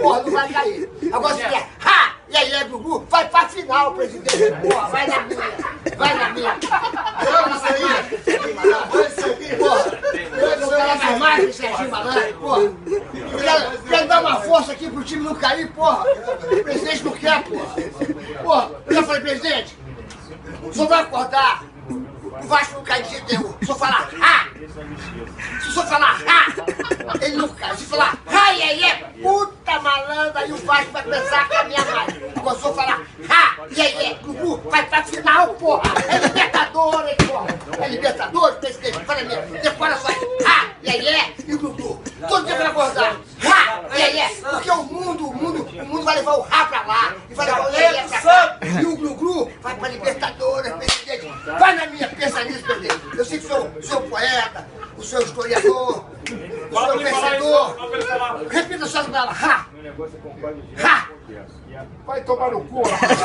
porra, não vai cair. Agora se quer, ha! E aí, Gugu, vai pra final, presidente. Porra, vai na minha. Vai na minha. Vamos isso aí. Porra, eu não quero mais mais que Serginho Malandro, porra. Quero dar uma força aqui pro time não cair, porra. O presidente não quer, porra. Porra, eu já falei, presidente, o senhor vai acordar. O Vasco não cai de jeito nenhum. Se o senhor falar, ha! Se o senhor falar, ha! Ele não cai. Se falar, ai, ai, é, puta malandra, aí o Vasco vai pensar que é a minha mãe. Agora se o senhor falar, ha! E aí, é, Gugu, vai pra final, porra! É Libertadores, porra! É Libertadores, presidente, fala minha. Decora só aí, ha! E aí, é, e o Gugu. Todo dia vai acordar, ha! E aí, é, porque o mundo vai levar o Rá pra lá, e vai levar o Lelé pra cá, e o Glu-Glu vai pra Libertadores, presidente. Vai na minha, pensa nisso, presidente. Eu sei que o senhor poeta, o senhor historiador, o senhor pensador. Repita só as palavras, Rá! Rá! Vai tomar no cu, rapaz.